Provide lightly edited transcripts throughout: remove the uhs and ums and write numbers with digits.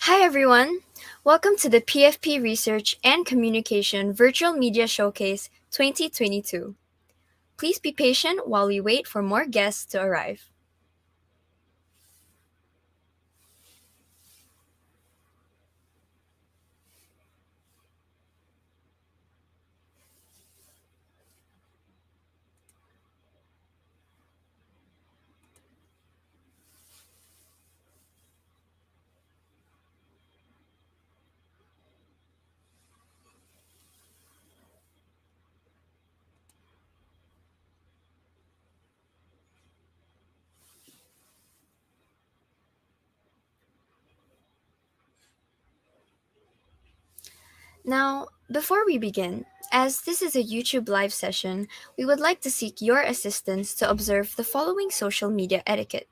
Hi everyone! Welcome to the PFP Research and Communication Virtual Media Showcase 2022. Please be patient while we wait for more guests to arrive. Now, before we begin, as this is a YouTube live session, we would like to seek your assistance to observe the following social media etiquette.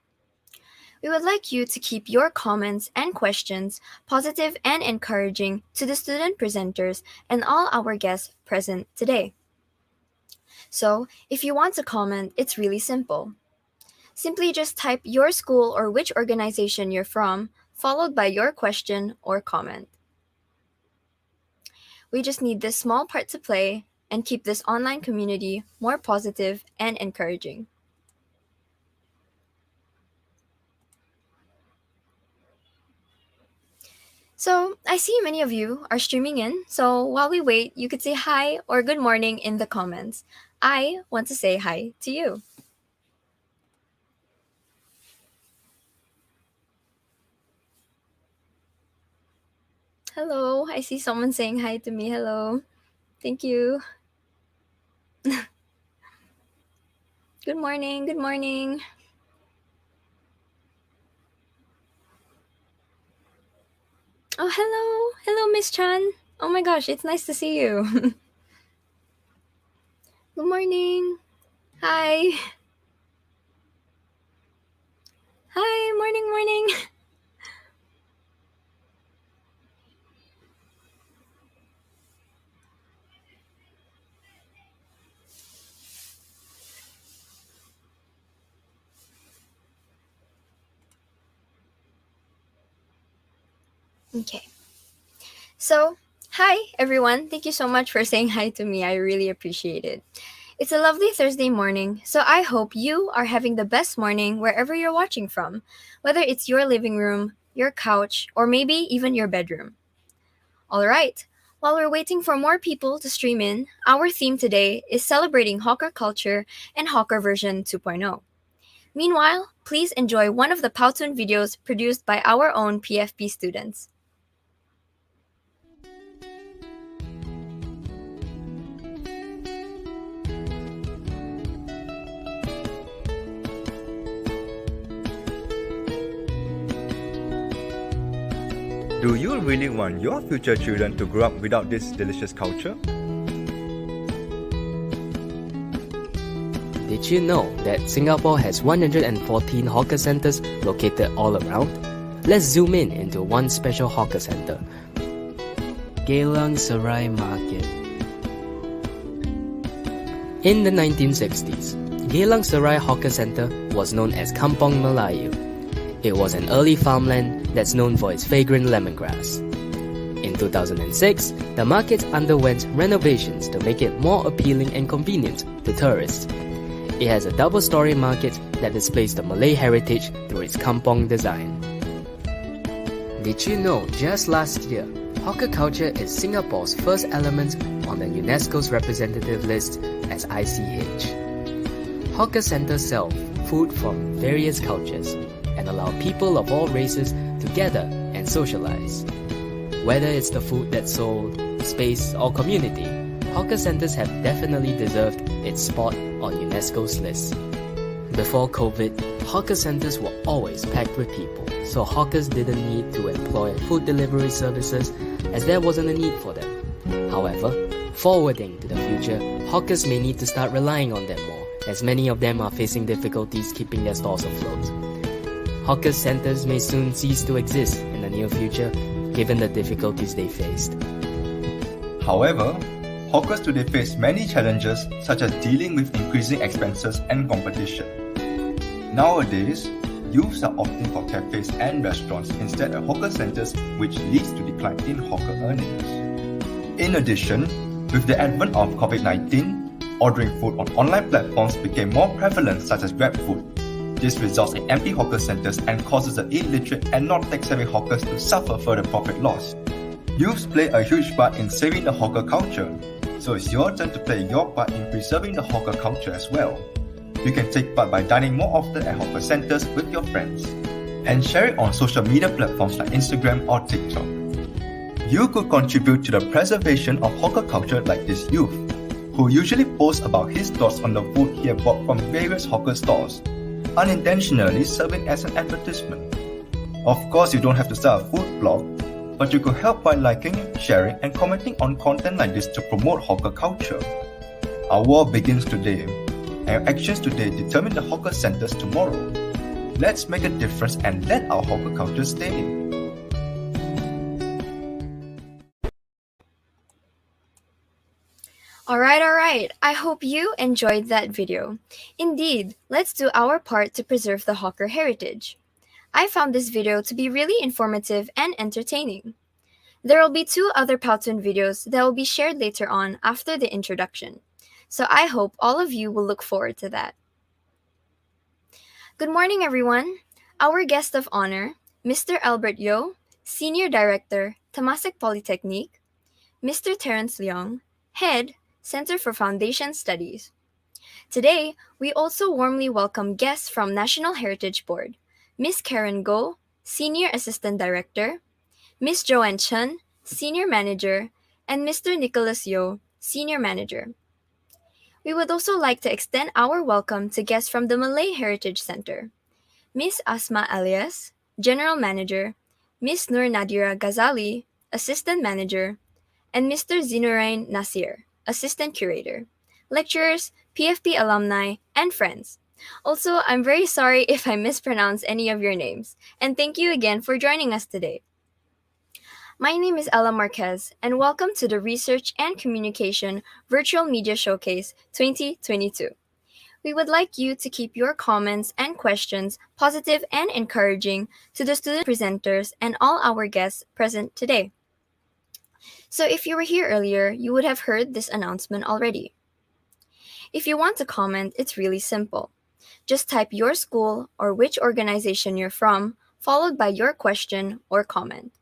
We would like you to keep your comments and questions positive and encouraging to the student presenters and all our guests present today. So, if you want to comment, it's really simple. Simply just type your school or which organization you're from, followed by your question or comment. We just need this small part to play and keep this online community more positive and encouraging. So, I see many of you are streaming in, so while we wait, you could say hi or good morning in the comments. I want to say hi to you. Hello, I see someone saying hi to me. Hello. Thank you. Good morning. Good morning. Oh, hello. Hello, Miss Chan. Oh my gosh, it's nice to see you. Good morning. Hi. Hi, morning, morning. Okay. So, hi everyone. Thank you so much for saying hi to me. I really appreciate it. It's a lovely Thursday morning, so I hope you are having the best morning wherever you're watching from, whether it's your living room, your couch, or maybe even your bedroom. All right. While we're waiting for more people to stream in, our theme today is celebrating hawker culture and hawker version 2.0. Meanwhile, please enjoy one of the Powtoon videos produced by our own PFP students. Do you really want your future children to grow up without this delicious culture? Did you know that Singapore has 114 hawker centres located all around? Let's zoom in into one special hawker centre, Geylang Serai Market. In the 1960s, Geylang Serai Hawker Centre was known as Kampong Melayu. It was an early farmland that's known for its fragrant lemongrass. In 2006, the market underwent renovations to make it more appealing and convenient to tourists. It has a double-story market that displays the Malay heritage through its kampong design. Did you know just last year, hawker culture is Singapore's first element on the UNESCO's representative list as ICH? Hawker centres sell food from various cultures and allow people of all races to gather and socialize. Whether it's the food that's sold, space, or community, hawker centres have definitely deserved its spot on UNESCO's list. Before COVID, hawker centres were always packed with people, so hawkers didn't need to employ food delivery services as there wasn't a need for them. However, forwarding to the future, hawkers may need to start relying on them more, as many of them are facing difficulties keeping their stores afloat. Hawker centres may soon cease to exist in the near future, given the difficulties they faced. However, hawkers today face many challenges such as dealing with increasing expenses and competition. Nowadays, youths are opting for cafes and restaurants instead of hawker centres, which leads to decline in hawker earnings. In addition, with the advent of COVID-19, ordering food on online platforms became more prevalent, such as GrabFood. This results in empty hawker centres and causes the illiterate and not tech-savvy hawkers to suffer further profit loss. Youths play a huge part in saving the hawker culture, so it's your turn to play your part in preserving the hawker culture as well. You can take part by dining more often at hawker centres with your friends and share it on social media platforms like Instagram or TikTok. You could contribute to the preservation of hawker culture like this youth, who usually posts about his thoughts on the food he had bought from various hawker stores, unintentionally serving as an advertisement. Of course, you don't have to start a food blog, but you could help by liking, sharing, and commenting on content like this to promote hawker culture. Our war begins today, and your actions today determine the hawker centres tomorrow. Let's make a difference and let our hawker culture stay. Alright. I hope you enjoyed that video. Indeed, let's do our part to preserve the hawker heritage. I found this video to be really informative and entertaining. There will be 2 other Powtoon videos that will be shared later on after the introduction, so I hope all of you will look forward to that. Good morning, everyone. Our guest of honor, Mr. Albert Yo, Senior Director, Temasek Polytechnic, Mr. Terence Leong, Head, Center for Foundation Studies. Today, we also warmly welcome guests from National Heritage Board, Ms. Karen Go, Senior Assistant Director, Ms. Joanne Chen, Senior Manager, and Mr. Nicholas Yo, Senior Manager. We would also like to extend our welcome to guests from the Malay Heritage Center, Ms. Asma Alias, General Manager, Ms. Nur Nadira Ghazali, Assistant Manager, and Mr. Zinurain Nasir, Assistant Curator, lecturers, PFP alumni, and friends. Also, I'm very sorry if I mispronounce any of your names, and thank you again for joining us today. My name is Ella Marquez, and welcome to the Research and Communication Virtual Media Showcase 2022. We would like you to keep your comments and questions positive and encouraging to the student presenters and all our guests present today. So if you were here earlier, you would have heard this announcement already. If you want to comment, it's really simple. Just type your school or which organization you're from, followed by your question or comment.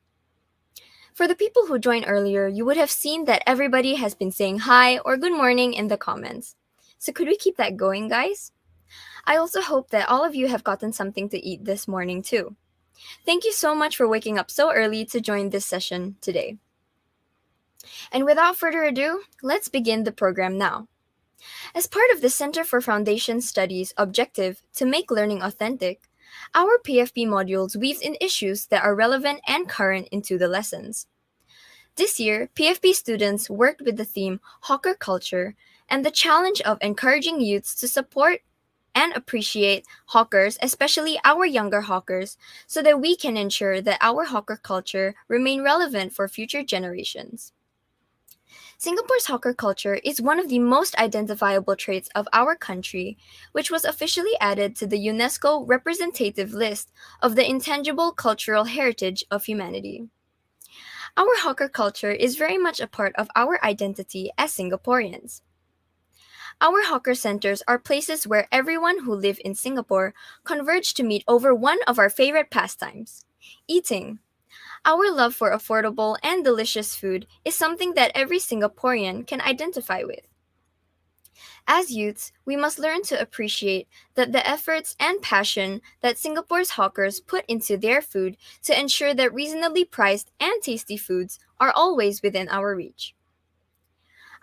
For the people who joined earlier, you would have seen that everybody has been saying hi or good morning in the comments. So could we keep that going, guys? I also hope that all of you have gotten something to eat this morning too. Thank you so much for waking up so early to join this session today. And without further ado, let's begin the program now. As part of the Center for Foundation Studies' objective to make learning authentic, our PFP modules weave in issues that are relevant and current into the lessons. This year, PFP students worked with the theme Hawker Culture and the challenge of encouraging youths to support and appreciate hawkers, especially our younger hawkers, so that we can ensure that our hawker culture remain relevant for future generations. Singapore's hawker culture is one of the most identifiable traits of our country, which was officially added to the UNESCO representative list of the intangible cultural heritage of humanity. Our hawker culture is very much a part of our identity as Singaporeans. Our hawker centers are places where everyone who live in Singapore converge to meet over one of our favorite pastimes, eating. Our love for affordable and delicious food is something that every Singaporean can identify with. As youths, we must learn to appreciate that the efforts and passion that Singapore's hawkers put into their food to ensure that reasonably priced and tasty foods are always within our reach.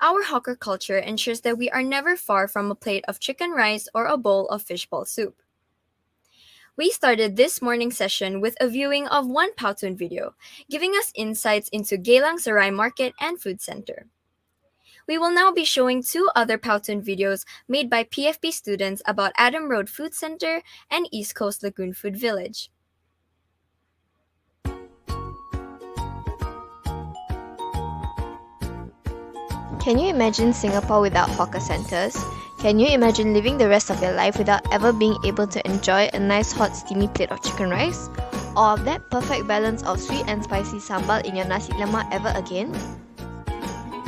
Our hawker culture ensures that we are never far from a plate of chicken rice or a bowl of fishball soup. We started this morning's session with a viewing of one Powtoon video, giving us insights into Geylang Serai Market and Food Center. We will now be showing 2 other Powtoon videos made by PFP students about Adam Road Food Center and East Coast Lagoon Food Village. Can you imagine Singapore without hawker centres? Can you imagine living the rest of your life without ever being able to enjoy a nice hot steamy plate of chicken rice? Or that perfect balance of sweet and spicy sambal in your nasi lemak ever again?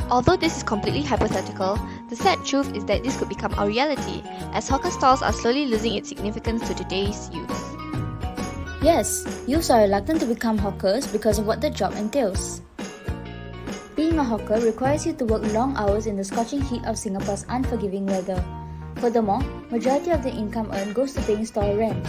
Although this is completely hypothetical, the sad truth is that this could become our reality, as hawker stalls are slowly losing its significance to today's youth. Yes, youths are reluctant to become hawkers because of what the job entails. Being a hawker requires you to work long hours in the scorching heat of Singapore's unforgiving weather. Furthermore, majority of the income earned goes to paying store rent.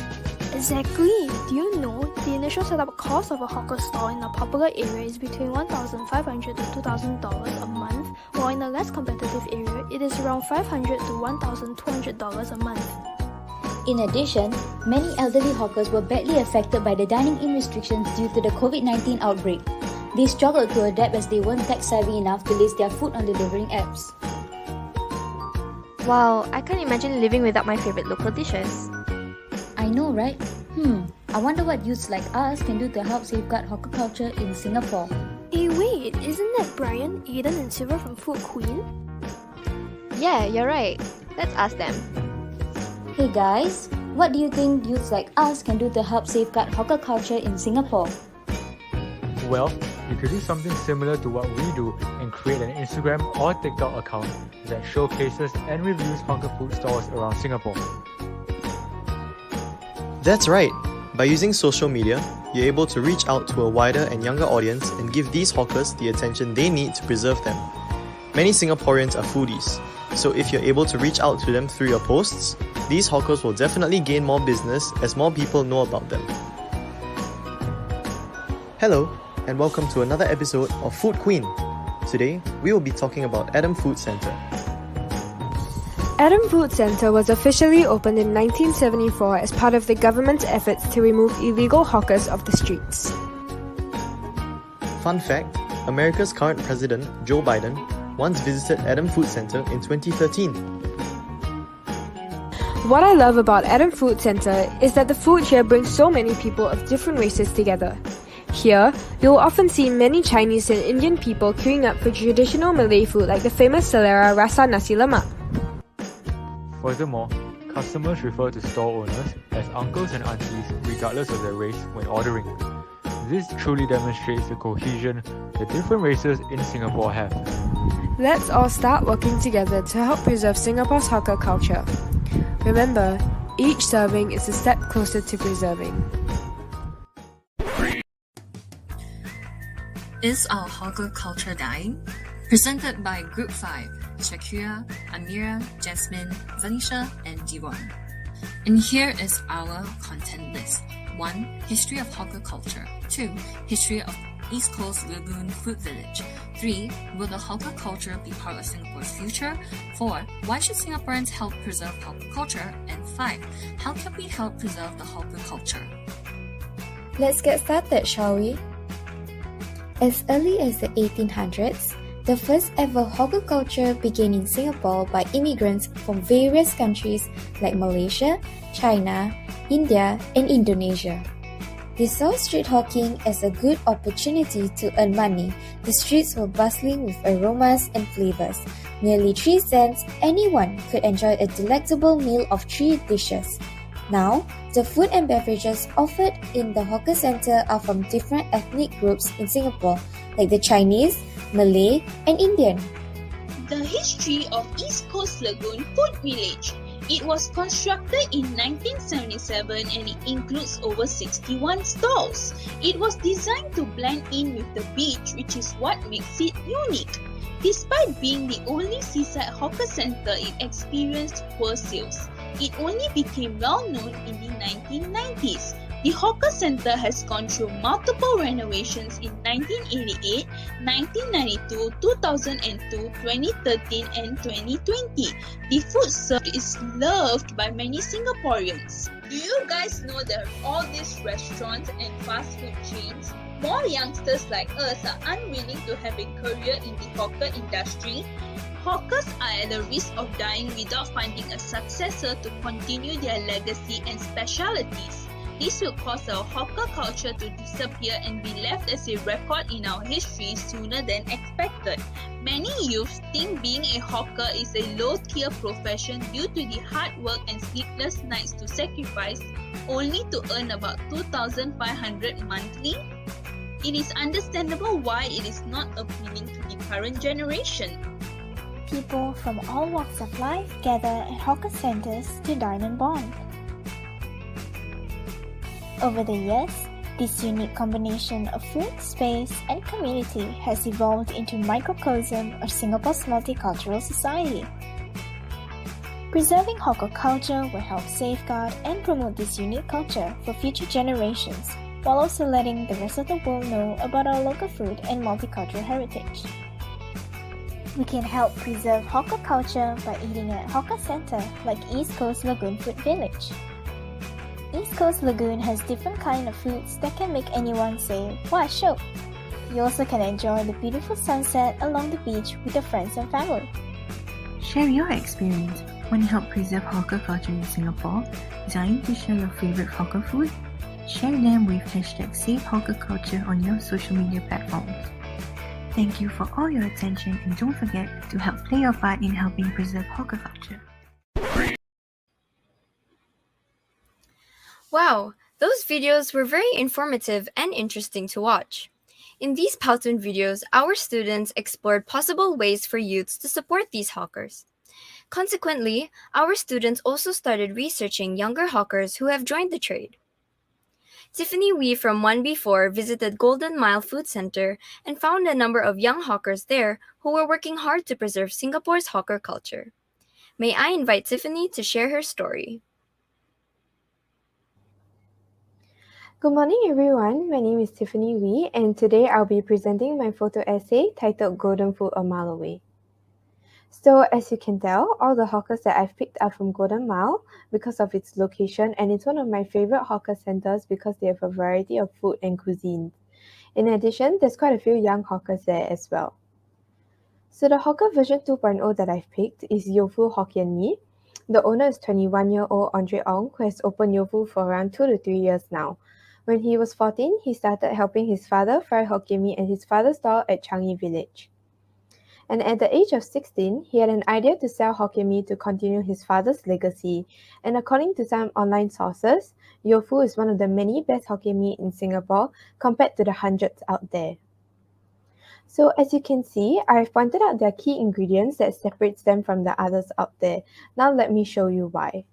Exactly! Do you know the initial setup cost of a hawker stall in a popular area is between $1,500 to $2,000 a month, while in a less competitive area, it is around $500 to $1,200 a month. In addition, many elderly hawkers were badly affected by the dining-in restrictions due to the COVID-19 outbreak. They struggled to adapt as they weren't tech-savvy enough to list their food on delivering apps. Wow, I can't imagine living without my favorite local dishes. I know, right? I wonder what youths like us can do to help safeguard hawker culture in Singapore. Hey wait, isn't that Brian, Aiden and Silver from Food Queen? Yeah, you're right. Let's ask them. Hey guys, what do you think youths like us can do to help safeguard hawker culture in Singapore? Well, you could do something similar to what we do and create an Instagram or TikTok account that showcases and reviews hawker food stores around Singapore. That's right. By using social media, you're able to reach out to a wider and younger audience and give these hawkers the attention they need to preserve them. Many Singaporeans are foodies, so if you're able to reach out to them through your posts, these hawkers will definitely gain more business as more people know about them. Hello, and welcome to another episode of Food Queen. Today, we will be talking about Adam Food Centre. Adam Food Centre was officially opened in 1974 as part of the government's efforts to remove illegal hawkers off the streets. Fun fact, America's current president, Joe Biden, once visited Adam Food Centre in 2013. What I love about Adam Food Centre is that the food here brings so many people of different races together. Here, you will often see many Chinese and Indian people queuing up for traditional Malay food like the famous Selera Rasa Nasi Lemak. Furthermore, customers refer to store owners as uncles and aunties regardless of their race when ordering. This truly demonstrates the cohesion the different races in Singapore have. Let's all start working together to help preserve Singapore's hawker culture. Remember, each serving is a step closer to preserving. Is our hawker culture dying? Presented by Group 5, Shakira, Amira, Jasmine, Vanisha, and Diwan. And here is our content list. 1. History of hawker culture. 2. History of East Coast Lagoon Food Village. 3. Will the hawker culture be part of Singapore's future? 4. Why should Singaporeans help preserve hawker culture? And 5. How can we help preserve the hawker culture? Let's get started, shall we? As early as the 1800s, the first ever hawker culture began in Singapore by immigrants from various countries like Malaysia, China, India, and Indonesia. They saw street hawking as a good opportunity to earn money. The streets were bustling with aromas and flavors. Nearly 3 cents, anyone could enjoy a delectable meal of 3 dishes. Now, the food and beverages offered in the hawker centre are from different ethnic groups in Singapore, like the Chinese, Malay, and Indian. The history of East Coast Lagoon Food Village. It was constructed in 1977 and it includes over 61 stalls. It was designed to blend in with the beach, which is what makes it unique. Despite being the only seaside hawker centre, it experienced poor sales. It only became well known in the 1990s. The hawker centre has gone through multiple renovations in 1988, 1992, 2002, 2013 and 2020. The food served is loved by many Singaporeans. Do you guys know that all these restaurants and fast food chains, more youngsters like us are unwilling to have a career in the hawker industry? Hawkers are at the risk of dying without finding a successor to continue their legacy and specialities. This will cause our hawker culture to disappear and be left as a record in our history sooner than expected. Many youths think being a hawker is a low-tier profession due to the hard work and sleepless nights to sacrifice only to earn about 2,500 monthly. It is understandable why it is not appealing to the current generation. People from all walks of life gather at hawker centers to dine and bond. Over the years, this unique combination of food, space, and community has evolved into microcosm of Singapore's multicultural society. Preserving hawker culture will help safeguard and promote this unique culture for future generations, while also letting the rest of the world know about our local food and multicultural heritage. We can help preserve hawker culture by eating at hawker centre like East Coast Lagoon Food Village. East Coast Lagoon has different kind of foods that can make anyone say, "Wow, show!" You also can enjoy the beautiful sunset along the beach with your friends and family. Share your experience. Want to help preserve hawker culture in Singapore? Dying to share your favorite hawker food? Share them with hashtag #SaveHawkerCulture on your social media platforms. Thank you for all your attention and don't forget to help play your part in helping preserve hawker culture. Wow, those videos were very informative and interesting to watch. In these Powtoon videos, our students explored possible ways for youths to support these hawkers. Consequently, our students also started researching younger hawkers who have joined the trade. Tiffany Wee from 1B4 visited Golden Mile Food Center and found a number of young hawkers there who were working hard to preserve Singapore's hawker culture. May I invite Tiffany to share her story? Good morning everyone, my name is Tiffany Wee and today I'll be presenting my photo essay titled Golden Food a Mile Away. So as you can tell, all the hawkers that I've picked are from Golden Mile because of its location, and it's one of my favorite hawker centers because they have a variety of food and cuisines. In addition, there's quite a few young hawkers there as well. So the hawker version 2.0 that I've picked is Yofu Hokkien Mee. The owner is 21-year-old Andre Ong, who has opened Yofu for around 2 to 3 years now. When he was 14, he started helping his father fry Hokkien Mee at his father's stall at Changi Village. And at the age of 16, he had an idea to sell Hokkien Mee to continue his father's legacy. And according to some online sources, Yofu is one of the many best Hokkien Mee in Singapore compared to the hundreds out there. So as you can see, I've pointed out their key ingredients that separates them from the others out there. Now let me show you why.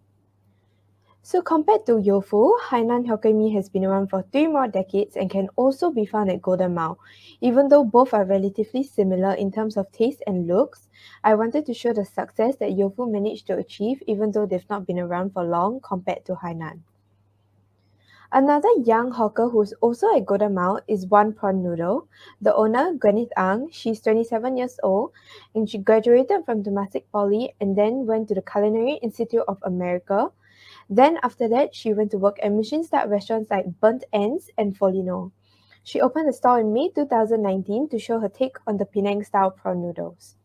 So compared to Yofu, Hainan Hokkien Mee has been around for 3 more decades and can also be found at Golden Mile. Even though both are relatively similar in terms of taste and looks, I wanted to show the success that Yofu managed to achieve even though they've not been around for long compared to Hainan. Another young hawker who's also at Golden Mile is One Prawn Noodle. The owner, Gwyneth Ang, she's 27 years old and she graduated from Temasek Poly and then went to the Culinary Institute of America. Then after that, she went to work at Michelin-starred restaurants like Burnt Ends and Folino. She opened a stall in May 2019 to show her take on the Penang-style prawn noodles.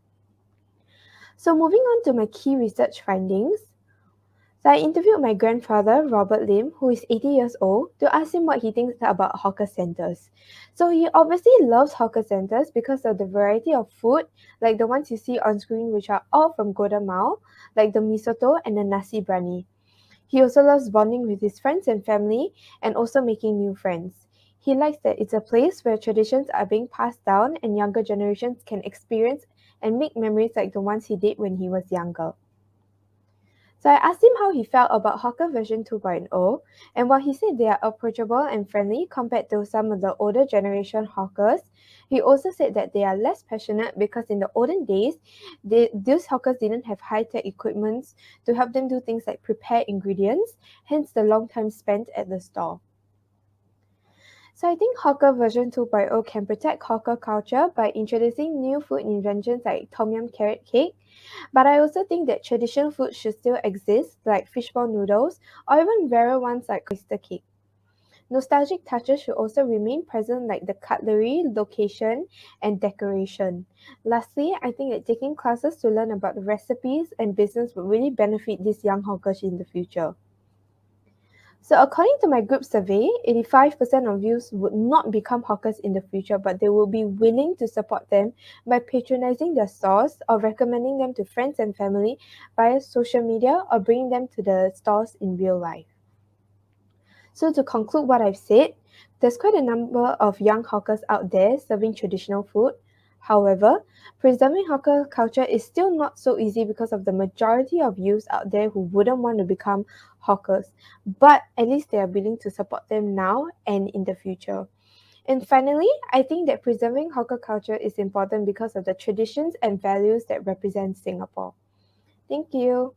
So moving on to my key research findings. So I interviewed my grandfather, Robert Lim, who is 80 years old, to ask him what he thinks about hawker centers. So he obviously loves hawker centers because of the variety of food, like the ones you see on screen, which are all from Golden Mile, like the misoto and the nasi briyani. He also loves bonding with his friends and family and also making new friends. He likes that it's a place where traditions are being passed down and younger generations can experience and make memories like the ones he did when he was younger. So I asked him how he felt about Hawker version 2.0, and while he said they are approachable and friendly compared to some of the older generation hawkers, he also said that they are less passionate because in the olden days, those hawkers didn't have high-tech equipment to help them do things like prepare ingredients, hence the long time spent at the store. So I think Hawker version 2.0 can protect hawker culture by introducing new food inventions like Tom Yum carrot cake, but I also think that traditional food should still exist like fishball noodles or even rarer ones like oyster cake. Nostalgic touches should also remain present like the cutlery, location, and decoration. Lastly, I think that taking classes to learn about the recipes and business would really benefit these young hawkers in the future. So according to my group survey, 85% of youths would not become hawkers in the future, but they will be willing to support them by patronizing their stores or recommending them to friends and family via social media or bringing them to the stores in real life. So to conclude what I've said, there's quite a number of young hawkers out there serving traditional food. However, preserving hawker culture is still not so easy because of the majority of youths out there who wouldn't want to become hawkers, but at least they are willing to support them now and in the future. And finally, I think that preserving hawker culture is important because of the traditions and values that represent Singapore. Thank you.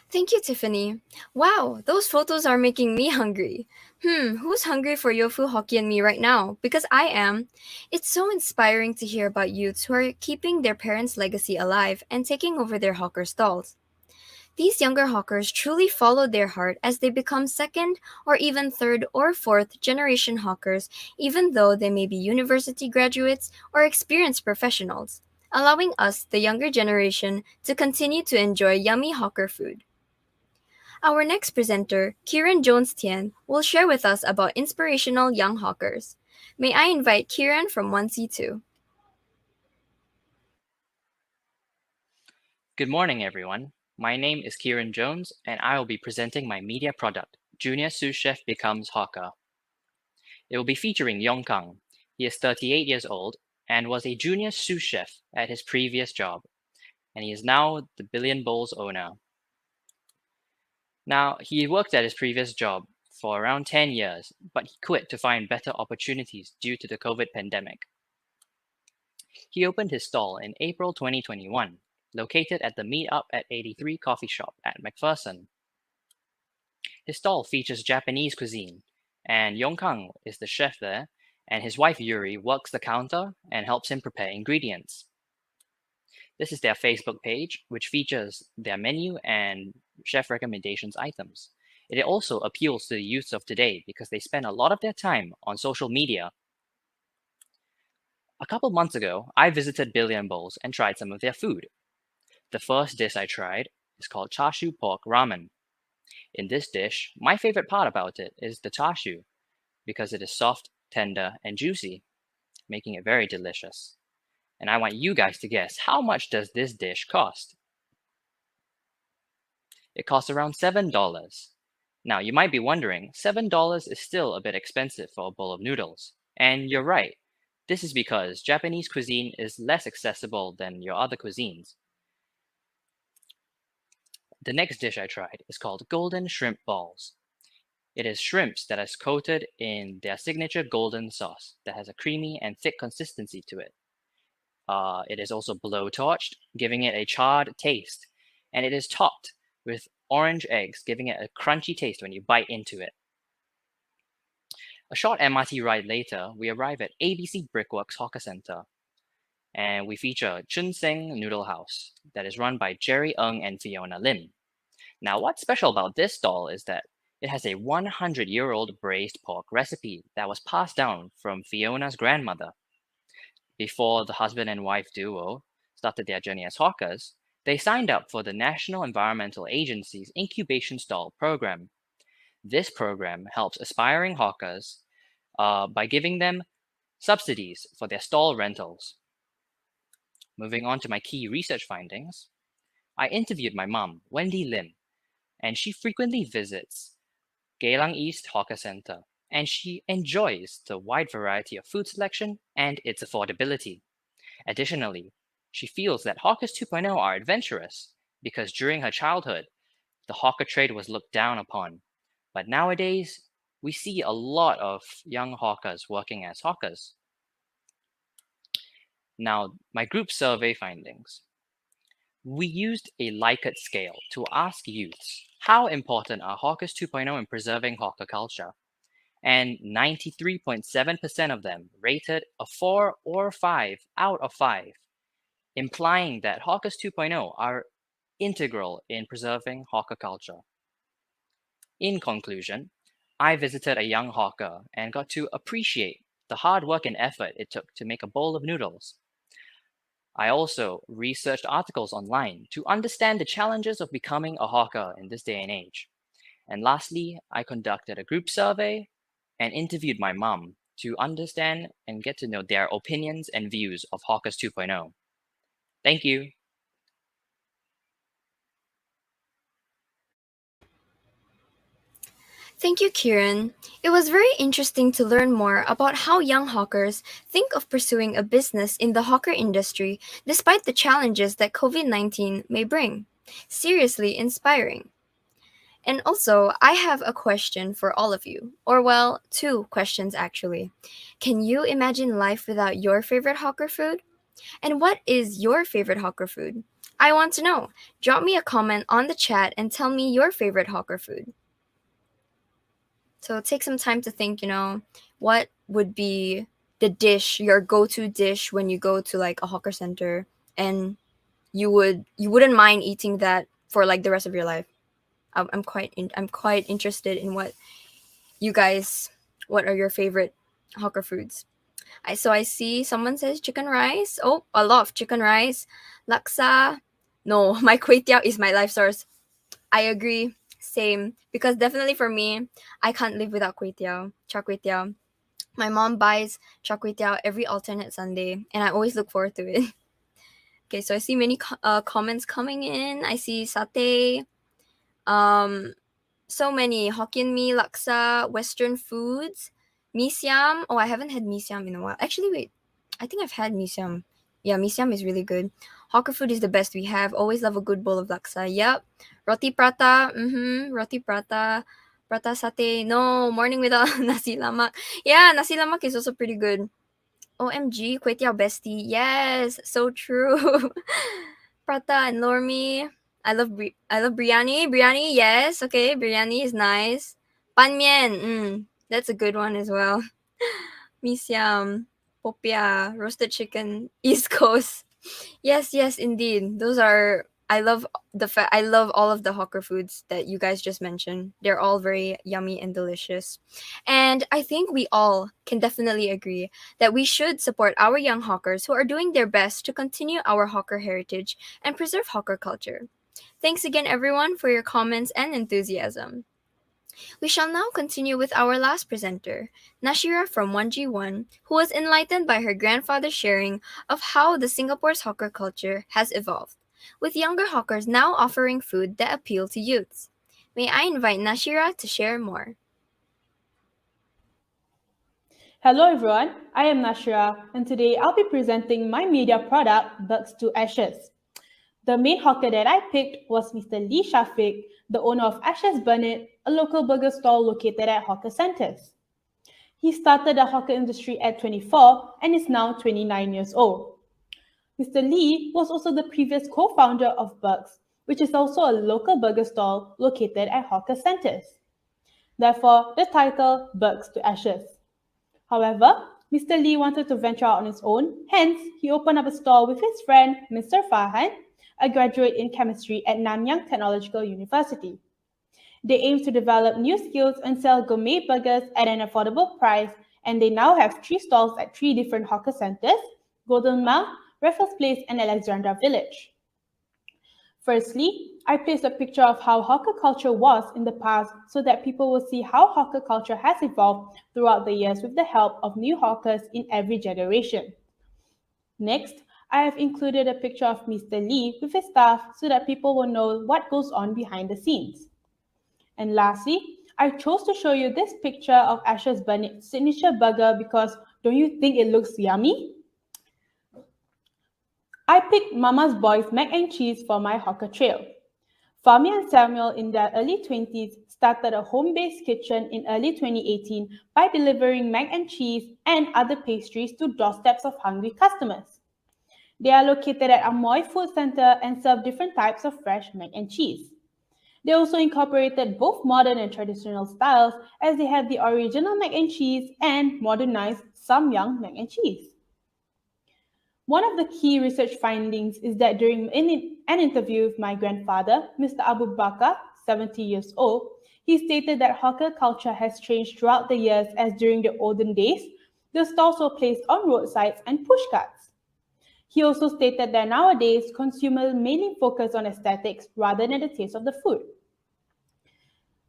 Thank you, Tiffany. Wow, those photos are making me hungry. Who's hungry for Yofu Hokkien Mee right now? Because I am. It's so inspiring to hear about youths who are keeping their parents' legacy alive and taking over their hawker stalls. These younger hawkers truly follow their heart as they become second or even third or fourth generation hawkers, even though they may be university graduates or experienced professionals, allowing us, the younger generation, to continue to enjoy yummy hawker food. Our next presenter, Kieran Jones Tien, will share with us about inspirational young hawkers. May I invite Kieran from 1C2? Good morning, everyone. My name is Kieran Jones, and I will be presenting my media product, Junior Sous Chef Becomes Hawker. It will be featuring Yong Kang. He is 38 years old and was a junior sous chef at his previous job, and he is now the Billion Bowls owner. Now, he worked at his previous job for around 10 years, but he quit to find better opportunities due to the COVID pandemic. He opened his stall in April 2021, located at the Meet Up at 83 coffee shop at McPherson. His stall features Japanese cuisine, and Yong Kang is the chef there, and his wife Yuri works the counter and helps him prepare ingredients. This is their Facebook page, which features their menu and chef recommendations items. It also appeals to the youths of today because they spend a lot of their time on social media. A couple months ago, I visited Billion Bowls and tried some of their food. The first dish I tried is called char siu pork ramen. In this dish, my favorite part about it is the char siu, because it is soft, tender, and juicy, making it very delicious. And I want you guys to guess, how much does this dish cost? It costs around $7. Now, you might be wondering, $7 is still a bit expensive for a bowl of noodles. And you're right. This is because Japanese cuisine is less accessible than your other cuisines. The next dish I tried is called golden shrimp balls. It is shrimps that is coated in their signature golden sauce that has a creamy and thick consistency to it. It is also blowtorched, giving it a charred taste, and it is topped with orange eggs, giving it a crunchy taste when you bite into it. A short MRT ride later, we arrive at ABC Brickworks Hawker Center, and we feature Chun Seng Noodle House that is run by Jerry Ng and Fiona Lim. Now, what's special about this stall is that it has a 100-year-old braised pork recipe that was passed down from Fiona's grandmother. Before the husband and wife duo started their journey as hawkers, they signed up for the National Environmental Agency's Incubation Stall program. This program helps aspiring hawkers by giving them subsidies for their stall rentals. Moving on to my key research findings, I interviewed my mom, Wendy Lim, and she frequently visits Geylang East Hawker Center, and she enjoys the wide variety of food selection and its affordability. Additionally, she feels that Hawkers 2.0 are adventurous because during her childhood, the hawker trade was looked down upon. But nowadays, we see a lot of young hawkers working as hawkers. Now, my group survey findings. We used a Likert scale to ask youths how important are Hawkers 2.0 in preserving hawker culture, and 93.7% of them rated a 4 or 5 out of 5, implying that Hawkers 2.0 are integral in preserving hawker culture. In conclusion, I visited a young hawker and got to appreciate the hard work and effort it took to make a bowl of noodles. I also researched articles online to understand the challenges of becoming a hawker in this day and age. And lastly, I conducted a group survey and interviewed my mom to understand and get to know their opinions and views of Hawkers 2.0. Thank you. Thank you, Kieran. It was very interesting to learn more about how young hawkers think of pursuing a business in the hawker industry despite the challenges that COVID 19 may bring. Seriously inspiring. And also, I have a question for all of you. Or, well, two questions actually. Can you imagine life without your favorite hawker food? And what is your favorite hawker food? I want to know. Drop me a comment on the chat and tell me your favorite hawker food. So take some time to think, what would be the dish, your go-to dish when you go to like a hawker center and you wouldn't mind eating that for like the rest of your life. I'm quite interested in you guys what are your favorite hawker foods. I see someone says chicken rice. Oh, a lot of chicken rice. Laksa. No, my kway teow is my life source. I agree. Same. Because definitely for me, I can't live without kway teow. Char kway teow. My mom buys char kway teow every alternate Sunday, and I always look forward to it. Okay, so I see many comments coming in. I see satay. So many Hokkien mee, laksa, Western foods, mee siam. Oh, I haven't had mee siam in a while. Actually, wait. I think I've had mee siam. Yeah, mee siam is really good. Hawker food is the best we have. Always love a good bowl of laksa. Yep. Roti prata. Roti prata. Prata satay. No, morning without nasi lemak. Yeah, nasi lemak is also pretty good. OMG, kway teow bestie. Yes, so true. Prata and lormi. I love biryani. Biryani, yes. Okay, biryani is nice. Ban mian. That's a good one as well. Mee siam, popia, roasted chicken, East Coast. Yes, yes, indeed. Those are I love all of the hawker foods that you guys just mentioned. They're all very yummy and delicious. And I think we all can definitely agree that we should support our young hawkers who are doing their best to continue our hawker heritage and preserve hawker culture. Thanks again everyone for your comments and enthusiasm. We shall now continue with our last presenter, Nashira from 1G1, who was enlightened by her grandfather's sharing of how the Singapore's hawker culture has evolved, with younger hawkers now offering food that appeal to youths. May I invite Nashira to share more? Hello everyone, I am Nashira, and today I'll be presenting my media product, Bugs to Ashes. The main hawker that I picked was Mr. Lee Shafiq, the owner of Ashes Burnett, a local burger stall located at hawker centers. He started the hawker industry at 24 and is now 29 years old. Mr. Lee was also the previous co-founder of Bugs, which is also a local burger stall located at hawker centers. Therefore, the title Bugs to Ashes. However, Mr. Lee wanted to venture out on his own, hence he opened up a stall with his friend Mr. Farhan, a graduate in chemistry at Nanyang Technological University. They aim to develop new skills and sell gourmet burgers at an affordable price, and they now have 3 stalls at 3 different hawker centers, Golden Mile, Raffles Place, and Alexandra Village. Firstly, I placed a picture of how hawker culture was in the past so that people will see how hawker culture has evolved throughout the years with the help of new hawkers in every generation. Next, I have included a picture of Mr. Lee with his staff so that people will know what goes on behind the scenes. And lastly, I chose to show you this picture of Ashes Burnett's signature burger because don't you think it looks yummy? I picked Mama's Boy's mac and cheese for my hawker trail. Fahmi and Samuel in their early 20s started a home-based kitchen in early 2018 by delivering mac and cheese and other pastries to doorsteps of hungry customers. They are located at Amoy Food Center and serve different types of fresh mac and cheese. They also incorporated both modern and traditional styles as they have the original mac and cheese and modernized Samyang mac and cheese. One of the key research findings is that during an interview with my grandfather, Mr. Abu Bakar, 70 years old, he stated that hawker culture has changed throughout the years as during the olden days, the stalls were placed on roadsides and pushcarts. He also stated that nowadays consumers mainly focus on aesthetics rather than the taste of the food.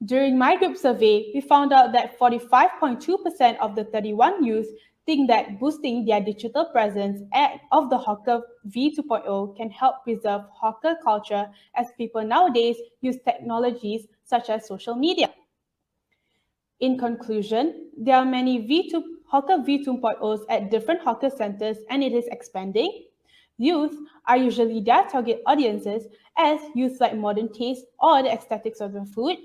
During my group survey, we found out that 45.2% of the 31 youth think that boosting their digital presence of the hawker V2.0 can help preserve hawker culture as people nowadays use technologies such as social media. In conclusion, there are many hawker V2.0s at different hawker centers and it is expanding. Youth are usually their target audiences as youth like modern taste or the aesthetics of the food.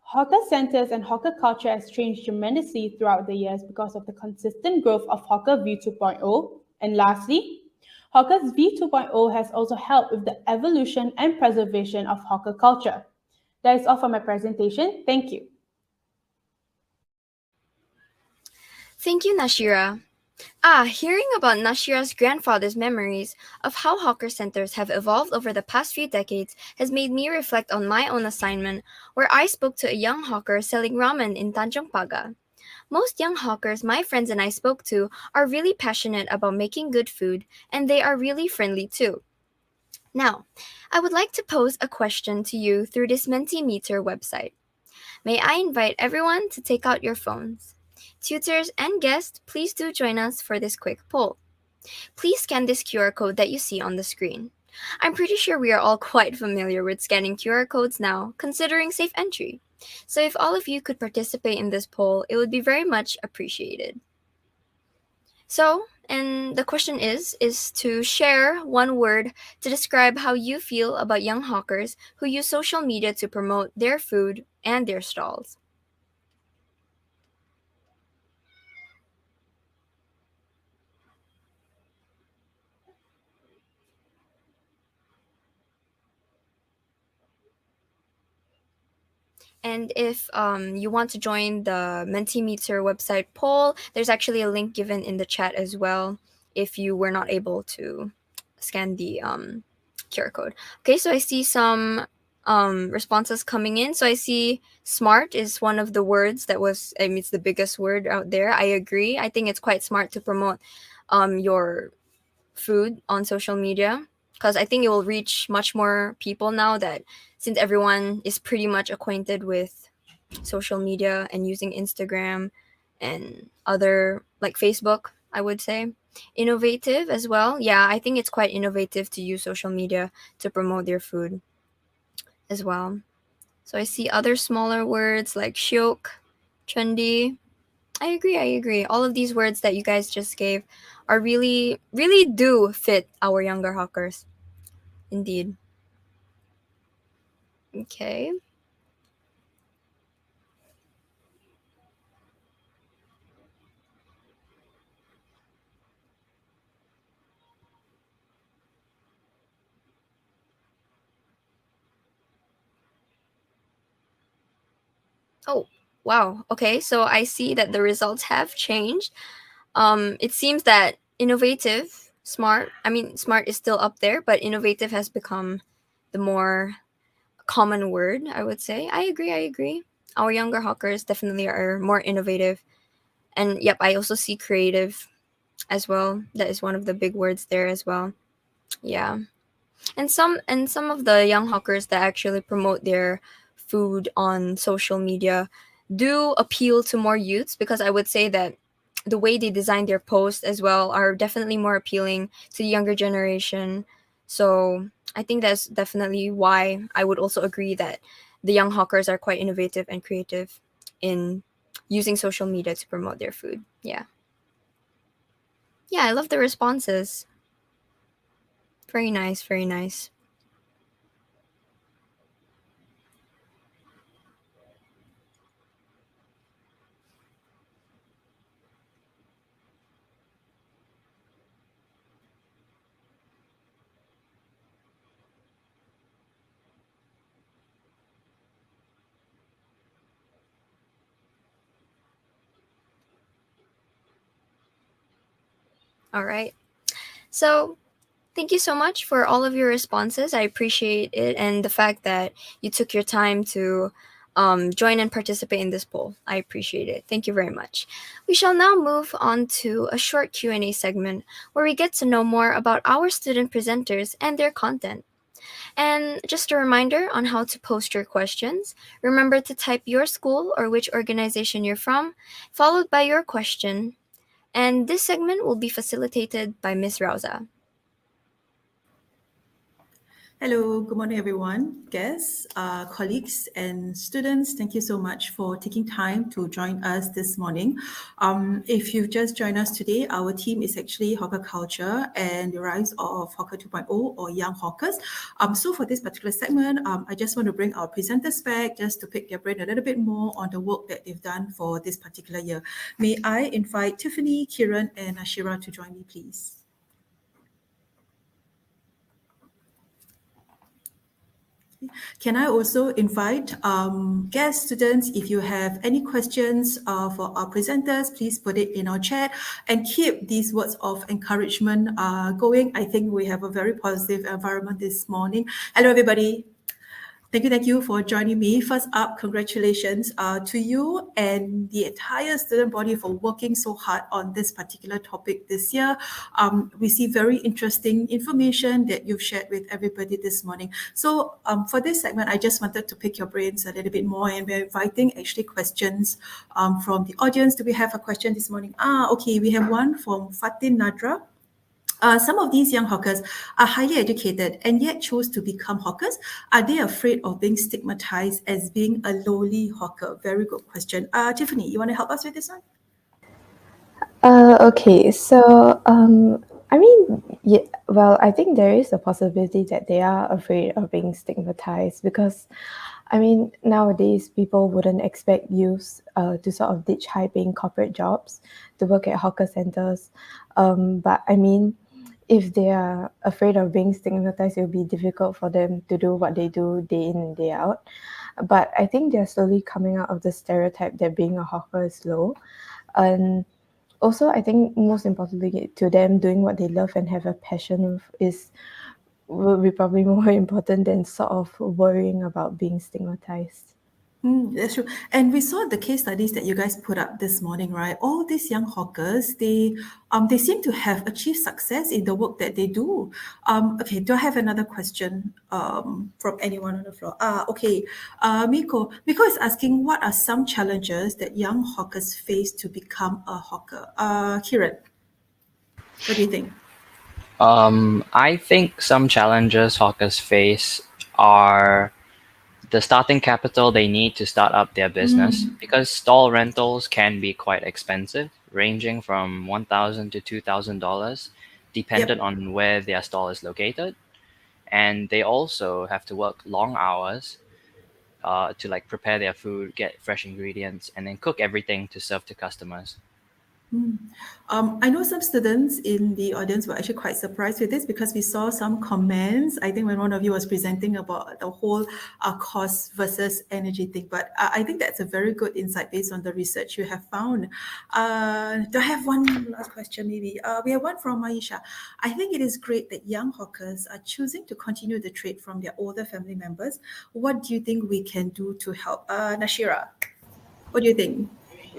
Hawker centers and hawker culture has changed tremendously throughout the years because of the consistent growth of Hawker V2.0. And lastly, Hawker's V2.0 has also helped with the evolution and preservation of hawker culture. That is all for my presentation. Thank you. Thank you, Nashira. Hearing about Nashira's grandfather's memories of how hawker centers have evolved over the past few decades has made me reflect on my own assignment, where I spoke to a young hawker selling ramen in Tanjong Paga. Most young hawkers my friends and I spoke to are really passionate about making good food, and they are really friendly too. Now, I would like to pose a question to you through this Mentimeter website. May I invite everyone to take out your phones? Tutors and guests, please do join us for this quick poll. Please scan this QR code that you see on the screen. I'm pretty sure we are all quite familiar with scanning QR codes now, considering safe entry. So if all of you could participate in this poll, it would be very much appreciated. So, and the question is to share one word to describe how you feel about young hawkers who use social media to promote their food and their stalls. And if you want to join the Mentimeter website poll, there's actually a link given in the chat as well if you were not able to scan the QR code. Okay, so I see some responses coming in. So I see smart is one of the words that was, I mean, it's the biggest word out there. I agree. I think it's quite smart to promote your food on social media because I think it will reach much more people now that since everyone is pretty much acquainted with social media and using Instagram and other like Facebook, I would say. Innovative as well. Yeah, I think it's quite innovative to use social media to promote their food as well. So I see other smaller words like shiok, trendy. I agree. All of these words that you guys just gave are really, really do fit our younger hawkers. Indeed. Okay. Oh, wow. Okay, so I see that the results have changed. It seems that innovative, smart, I mean, smart is still up there, but innovative has become the more common word, I would say. I agree. Our younger hawkers definitely are more innovative. And yep, I also see creative as well. That is one of the big words there as well. Yeah. And some of the young hawkers that actually promote their food on social media do appeal to more youths because I would say that the way they design their posts as well are definitely more appealing to the younger generation. So I think that's definitely why I would also agree that the young hawkers are quite innovative and creative in using social media to promote their food. Yeah. Yeah, I love the responses. Very nice, very nice. All right. So, thank you so much for all of your responses. I appreciate it and the fact that you took your time to join and participate in this poll. I appreciate it. Thank you very much. We shall now move on to a short Q&A segment where we get to know more about our student presenters and their content. And just a reminder on how to post your questions. Remember to type your school or which organization you're from, followed by your question. And this segment will be facilitated by Ms. Rauza. Hello, good morning, everyone, guests, colleagues, and students. Thank you so much for taking time to join us this morning. If you've just joined us today, our team is actually Hawker Culture and the Rise of Hawker 2.0 or Young Hawkers. So for this particular segment, I just want to bring our presenters back just to pick their brain a little bit more on the work that they've done for this particular year. May I invite Tiffany, Kiran, and Ashira to join me, please? Can I also invite guest students, if you have any questions for our presenters, please put it in our chat and keep these words of encouragement going. I think we have a very positive environment this morning. Hello, everybody. Thank you for joining me. First up, congratulations to you and the entire student body for working so hard on this particular topic this year. We see very interesting information that you've shared with everybody this morning. So for this segment, I just wanted to pick your brains a little bit more, and we're inviting actually questions from the audience. Do we have a question this morning? Okay, we have one from Fatin Nadra. Some of these young hawkers are highly educated and yet chose to become hawkers. Are they afraid of being stigmatized as being a lowly hawker? Very good question. Tiffany, you want to help us with this one? Okay, so I mean, yeah, well, I think there is a possibility that they are afraid of being stigmatized because, I mean, nowadays people wouldn't expect youths to sort of ditch high-paying corporate jobs to work at hawker centers. But I mean, if they are afraid of being stigmatized, it will be difficult for them to do what they do day in and day out. But I think they're slowly coming out of the stereotype that being a hawker is low. And also, I think most importantly to them, doing what they love and have a passion will be probably more important than sort of worrying about being stigmatized. That's true. And we saw the case studies that you guys put up this morning, right? All these young hawkers, they seem to have achieved success in the work that they do. Okay, do I have another question from anyone on the floor? Okay. Miko. Miko is asking, what are some challenges that young hawkers face to become a hawker? Kiran, what do you think? I think some challenges hawkers face are the starting capital they need to start up their business, because stall rentals can be quite expensive, ranging from $1,000 to $2,000, dependent on where their stall is located. And they also have to work long hours to like prepare their food, get fresh ingredients, and then cook everything to serve to customers. I know some students in the audience were actually quite surprised with this because we saw some comments. I think when one of you was presenting about the whole cost versus energy thing, but I think that's a very good insight based on the research you have found. Do I have one last question? Maybe we have one from Maisha. I think it is great that young hawkers are choosing to continue the trade from their older family members. What do you think we can do to help? Nashira, what do you think?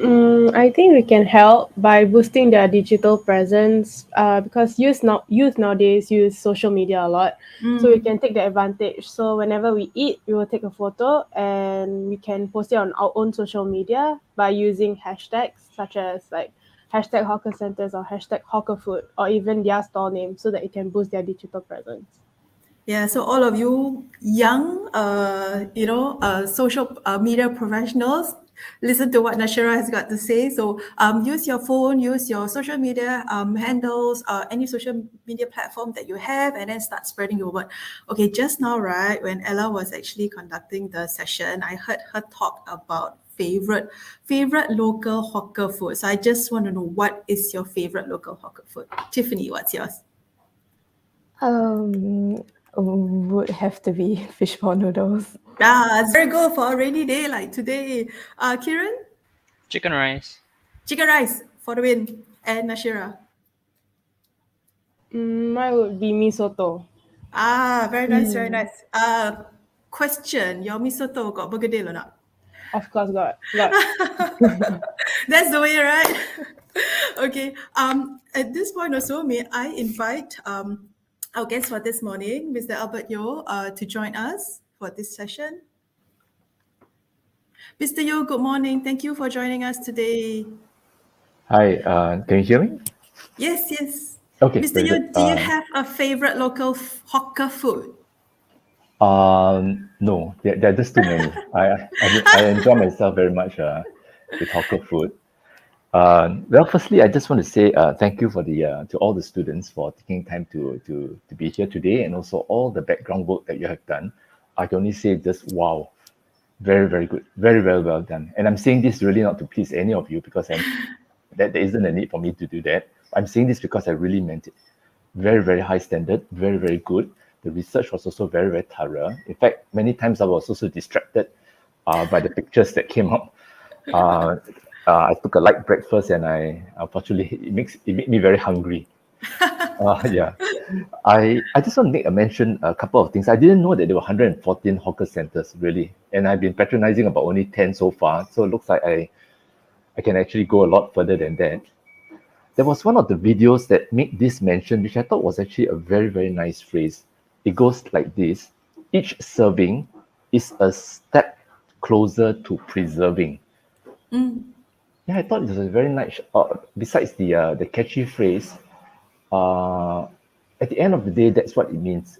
I think we can help by boosting their digital presence because youth nowadays use social media a lot. So we can take the advantage. So whenever we eat, we will take a photo and we can post it on our own social media by using hashtags such as like hashtag hawker centers or hashtag hawker food or even their store name so that it can boost their digital presence. Yeah, so all of you young, social media professionals, listen to what Nashira has got to say. So use your phone, use your social media handles, any social media platform that you have, and then start spreading your word. Okay, just now, right, when Ella was actually conducting the session, I heard her talk about favorite local hawker food. So I just want to know, what is your favorite local hawker food? Tiffany, what's yours? Would have to be fishball noodles. It's very good for a rainy day like today. Kiran? Chicken rice. Chicken rice for the win. And Nashira? Mine would be mee soto. Very nice, very nice. Question, your mee soto got bergedil or not? Of course, got. That's the way, right? Okay. At this point also, may I invite our guest for this morning, Mr. Albert Yeo, to join us for this session. Mr. Yeo, good morning. Thank you for joining us today. Hi, can you hear me? Yes, yes. Okay, Mr. very Yeo, good. do you have a favorite local hawker food? No, there are just too many. I enjoy myself very much with hawker food. Well, firstly, I just want to say thank you for the to all the students for taking time to be here today, and also all the background work that you have done. I can only say just wow, very very good, very very well done. And I'm saying this really not to please any of you because that there isn't a need for me to do that. I'm saying this because I really meant it. Very very high standard, very very good. The research was also very very thorough. In fact, many times I was also distracted by the pictures that came up. Uh, I took a light breakfast and I unfortunately it made me very hungry. Yeah, I just want to make a mention a couple of things. I didn't know that there were 114 hawker centers really, and I've been patronizing about only 10 so far. So it looks like I can actually go a lot further than that. There was one of the videos that made this mention, which I thought was actually a very very nice phrase. It goes like this: each serving is a step closer to preserving. Yeah, I thought it was a very nice. Besides the catchy phrase, uh, at the end of the day, that's what it means.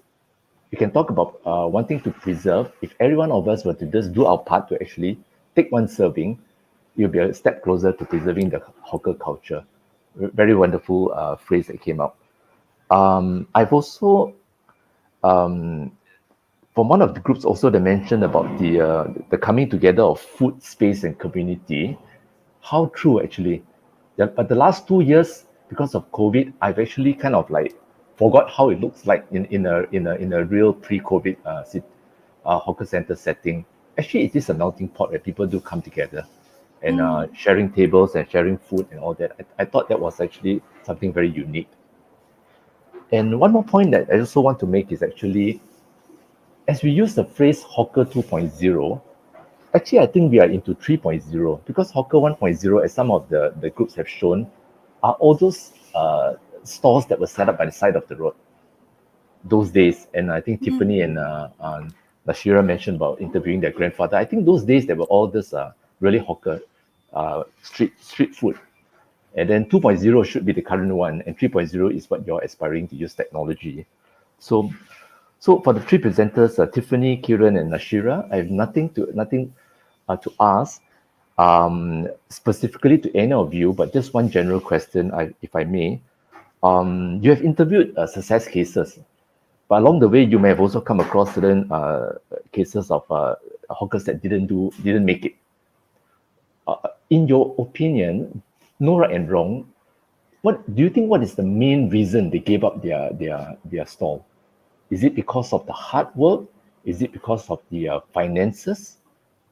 We can talk about wanting to preserve. If every one of us were to just do our part to actually take one serving, you'll be a step closer to preserving the hawker culture. Very wonderful phrase that came out. I've also um, from one of the groups also they mentioned about the coming together of food, space, and community. How true actually. Yeah, but the last 2 years, because of COVID, I've actually kind of like forgot how it looks like in a real pre-COVID hawker center setting. Actually, it is a melting pot where people do come together and sharing tables and sharing food and all that. I thought that was actually something very unique. And one more point that I also want to make is actually, as we use the phrase hawker 2.0, actually I think we are into 3.0 because hawker 1.0, as some of the groups have shown, are all those stores that were set up by the side of the road those days. And I think Tiffany and Nashira mentioned about interviewing their grandfather. I think those days there were all this really hawker street food. And then 2.0 should be the current one, and 3.0 is what you're aspiring to use technology. So, so for the three presenters, Tiffany, Kiran, and Nashira, I have nothing to ask specifically to any of you, but just one general question, if I may. You have interviewed success cases, but along the way, you may have also come across certain cases of hawkers that didn't make it. In your opinion, no right and wrong, what do you think? What is the main reason they gave up their stall? Is it because of the hard work? Is it because of the finances,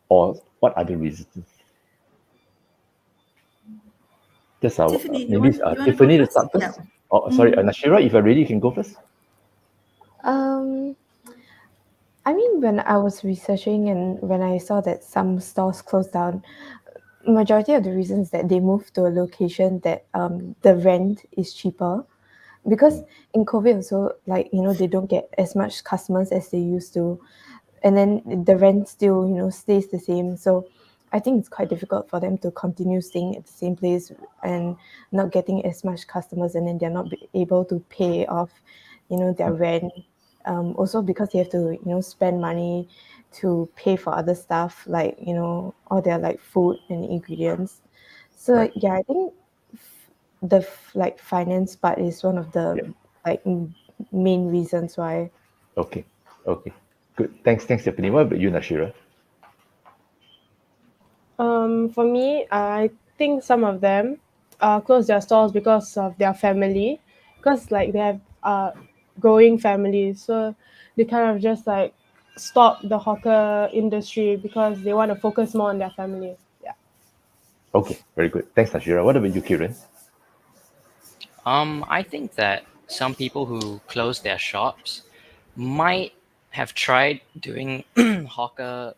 or what other reasons? Just Tiffany, maybe you want to go Tiffany to first? start Yeah. first. Oh, sorry, Nashira, if you're ready, you can go first. Um, I mean, when I was researching and when I saw that some stores closed down, majority of the reasons that they moved to a location that the rent is cheaper, because in COVID also, like, they don't get as much customers as they used to, and then the rent still stays the same. So I think it's quite difficult for them to continue staying at the same place and not getting as much customers, and then they're not able to pay off their rent. Also because they have to spend money to pay for other stuff, like all their like food and ingredients. So Right. yeah, I think the like finance part is one of the Yeah. like main reasons why. Okay. Okay. Good. Thanks, Tiffany. What about you, Nashira? For me, I think some of them close their stores because of their family, because like they have growing families, so they kind of just like stop the hawker industry because they want to focus more on their family. Yeah. Okay, very good. Thanks, Nashira. What about you, Kiran? I think that some people who close their shops might have tried doing hawker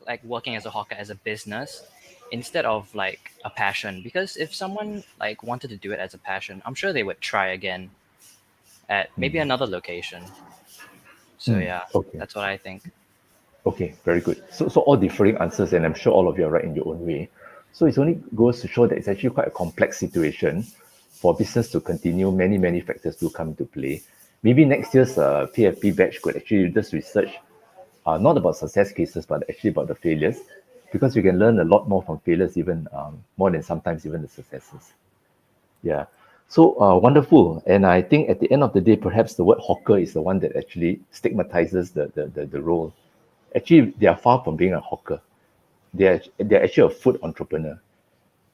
like working as a hawker as a business instead of like a passion. Because if someone like wanted to do it as a passion, I'm sure they would try again at maybe another location. So yeah, Okay. that's what I think. Okay, very good. So all differing answers, and I'm sure all of you are right in your own way. So it only goes to show that it's actually quite a complex situation for business to continue. Many factors do come into play. Maybe next year's PFP batch could actually just research not about success cases, but actually about the failures, because you can learn a lot more from failures, even more than sometimes even the successes. Yeah. So wonderful. And I think at the end of the day, perhaps the word hawker is the one that actually stigmatizes the role. Actually, they are far from being a hawker. They're actually a food entrepreneur.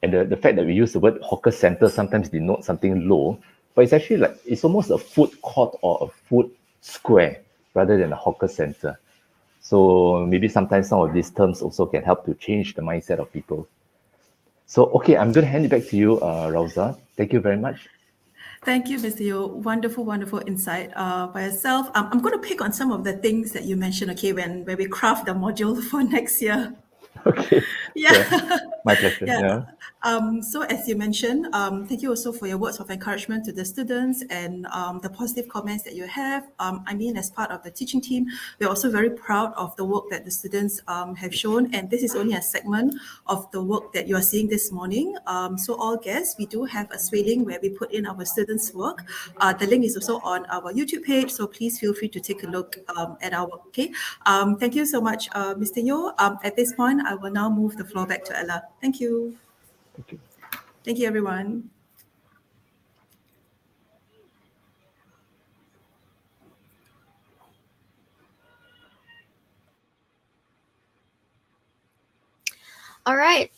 And the fact that we use the word hawker center sometimes denotes something low, but it's actually like it's almost a food court or a food square rather than a hawker center. So maybe sometimes some of these terms also can help to change the mindset of people. So okay, I'm going to hand it back to you, Rauza. Thank you very much. Thank you, Mr. Yo. Wonderful, wonderful insight by yourself. I'm going to pick on some of the things that you mentioned, okay, when we craft the module for next year. Okay. Yeah. Sure. My pleasure. Yeah. Yeah. So as you mentioned, thank you also for your words of encouragement to the students and the positive comments that you have. I mean, as part of the teaching team, we're also very proud of the work that the students have shown. And this is only a segment of the work that you are seeing this morning. So all guests, we do have a sway link where we put in our students' work. The link is also on our YouTube page. So please feel free to take a look at our work. Okay. Thank you so much, Mr. Yo. At this point, I will now move the floor back to Ella. Thank you. Thank you. Thank you, everyone. All right.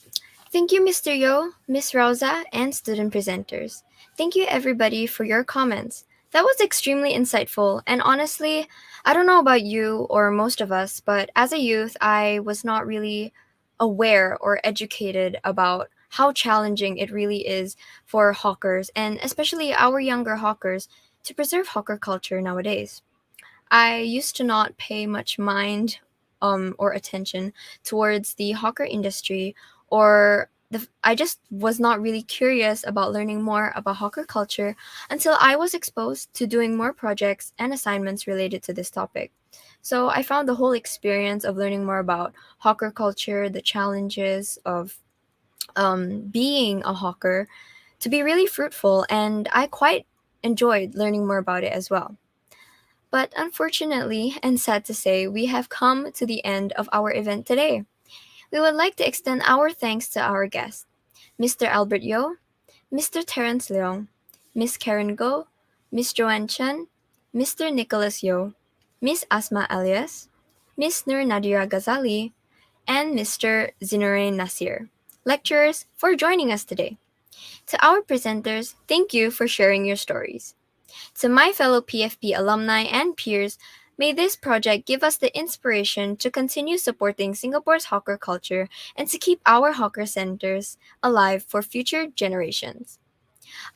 Thank you, Mr. Yo, Miss Rosa, and student presenters. Thank you, everybody, for your comments. That was extremely insightful, and honestly, I don't know about you or most of us, but as a youth, I was not really aware or educated about how challenging it really is for hawkers, and especially our younger hawkers, to preserve hawker culture nowadays. I used to not pay much mind or attention towards the hawker industry, or I just was not really curious about learning more about hawker culture until I was exposed to doing more projects and assignments related to this topic. So I found the whole experience of learning more about hawker culture, the challenges of being a hawker, to be really fruitful, and I quite enjoyed learning more about it as well. But unfortunately, and sad to say, we have come to the end of our event today. We would like to extend our thanks to our guests, Mr. Albert Yo, Mr. Terence Leong, Miss Karen Go, Miss Joanne Chen, Mr. Nicholas Yo, Miss Asma Alias, Miss Nur Nadira Ghazali, and Mr. Zinurain Nasir, lecturers, for joining us today. To our presenters, thank you for sharing your stories. To my fellow PFP alumni and peers, may this project give us the inspiration to continue supporting Singapore's hawker culture and to keep our hawker centers alive for future generations.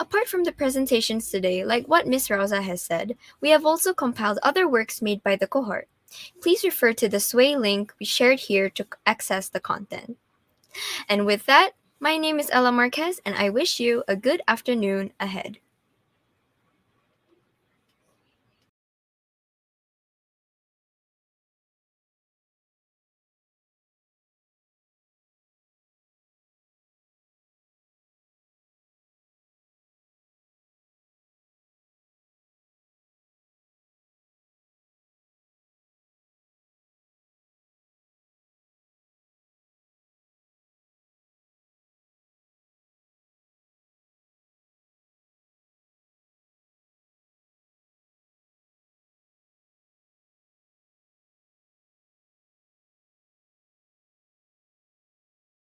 Apart from the presentations today, like what Ms. Rosa has said, we have also compiled other works made by the cohort. Please refer to the Sway link we shared here to access the content. And with that, my name is Ella Marquez, and I wish you a good afternoon ahead.